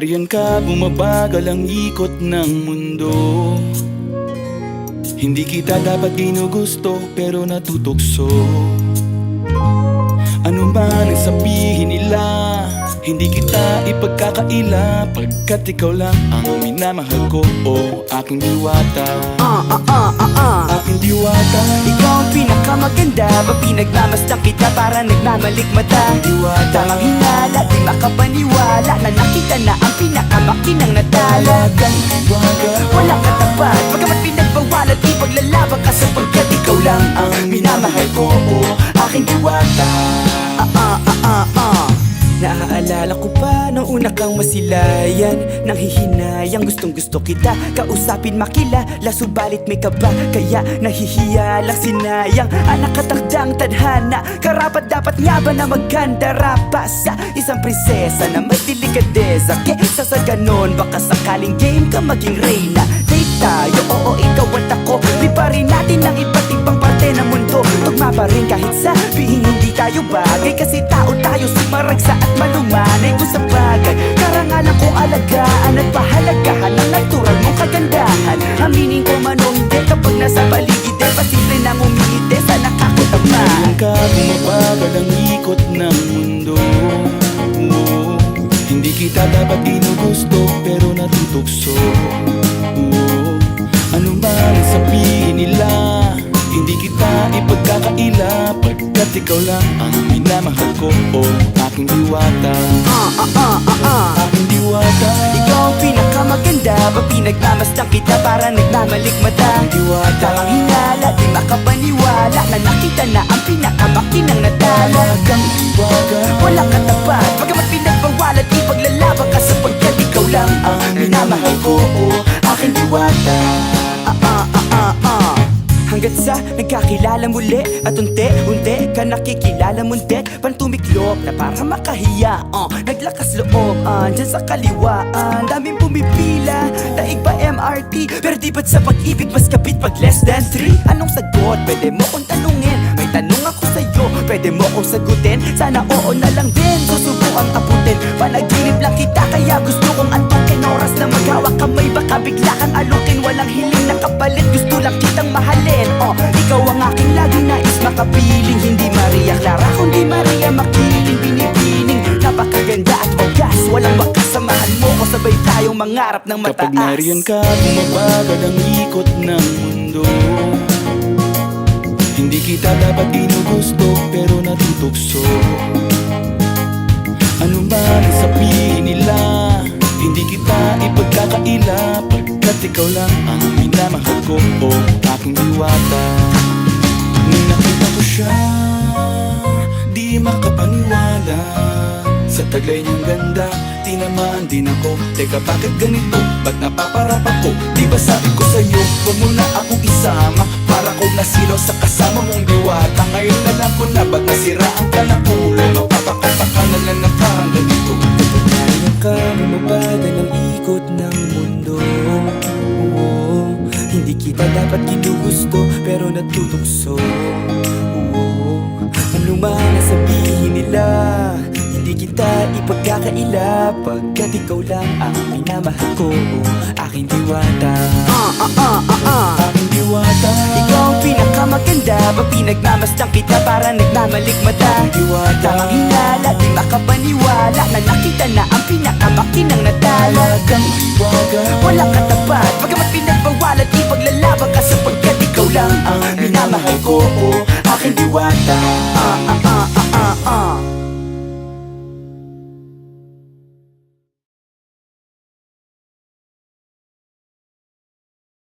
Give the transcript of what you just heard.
nariyan ka, bumabagal ang ikot ng mundo. Hindi kita dapat ginugusto, pero natutukso. Ano man ang sabihin nila, hindi kita ipagkakaila, pagkat ikaw lang ang minamahal ko, o aking diwata. Aking diwata. Ikaw ang pinakamaganda, pag pinagmamasdan kita para nagmamalikmata. Diwata. Tamang hinala, di makapaniwala na nakita na ang pinakamakinang natala. Talagang diwata. Walang katapat, pagkamat pinagbawalan, di paglalaban ka sapagkat ikaw lang ang minamahal ko, o aking diwata. Naaalala ko pa nung una kang masilayan, nang hihinayang gustong gusto kita kausapin, makilala, subalit may kaba, kaya nahihiya lang, sinayang ang nakatakdang tadhana. Karapat dapat nga ba na magkandara pa sa isang prinsesa na may delikadeza? Kesa sa ganon, baka sakaling game ka maging reyna. Date tayo, oo ikaw at ako, liparin natin ang iba't ibang parte ng mundo. Tugma pa rin kahit sabihin hindi tayo bagay, kasi tao tayo, sumaragsa at malumanay kung sa bagay. Karangalan kong alagaan at pahalagahan ang natural mong kagandahan. Aminin ko man o hindi, kapag nasa paligid pasimple nang umiite sa nakakutama. Nariyan ka, bumabagal ang ikot ng mundo. Hindi kita dapat ginugusto, pero natutukso. Ano man ang sabihin nila, hindi kita ipagkakaila, pagkat ikaw lang ang minamahal ko, o aking diwata. Aking diwata. Ikaw ang pinakamaganda, pag pinagmamasdan kita para nagmamalikmata. Diwata. Tamang hinala, di makapaniwala na nakita na ang pinakamakinang natala. Talagang diwata. Walang katapat, pagkamat pinagbawalan, di paglalaban ka sapagkat ikaw lang ang minamahal ko, o aking diwata. Hanggat sa nagkakilala muli at unti-unti ka nakikilala mundet, pantumiklop na para makahiya, naglakas loob, dyan sa kaliwaan daming pumipila, daig pa MRT, pero di ba't sa pag-ibig mas kapit pag less than 3? Anong sagot? Pwede mo kong tanungin, may tanong ako sa'yo, pwede mo kong sagutin, sana oo na lang din, susubukang abutin. Panaginip lang kita kaya gusto kong antukin, oras na maghawak kamay baka bigla kang alukin. Walang hiling na kapalit, gusto lang kitang mahalin. Ikaw ang aking laging nais makapiling, hindi Maria Clara kundi Maria Makiling. Binibining, napakaganda at ogas, walang makasamahan mo ko, sabay tayong mangarap ng mataas. Kapag nariyan ka, bumabagal ang ikot ng mundo. Hindi kita dapat ginugusto, pero natutukso. Ano man ang sabihin nila, hindi kita ipagkakaila, pagkat ikaw lang ang minamahal ko, o aking diwata. Nung nakita ko siya, di makapaniwala, sa taglay niyang ganda, tinamaan din ako. Teka, bakit ganito? Ba't napaparap ako? Di ba sabi ko sa'yo, huwag mo na akong isama, para ko nasilaw sa kasama mong diwata. Ngayon alam ko na, ba't nasiraan ka ng ulo? Mapapakataka na lang na parang ganito. Nariyan ka, bumabagal ang ikot ng mundo. Hindi kita dapat ginugusto, pero natutukso. Ano man ang sabihin nila, hindi kita ipagkakaila, pagkat ikaw lang ang minamahal ko, aking diwata. Aking diwata. Ikaw ang pinakamaganda, pag pinagmamasdan kita para nagmamalikmata. Diwata. Tamang hinala, di makapaniwala na nakita na ang pinakamakinang natala. Talagang diwata. Walang katapat, pagkamat pinagbawalan, di paglalaban ka sapagkat ikaw lang ang minamahal ko, o aking diwata.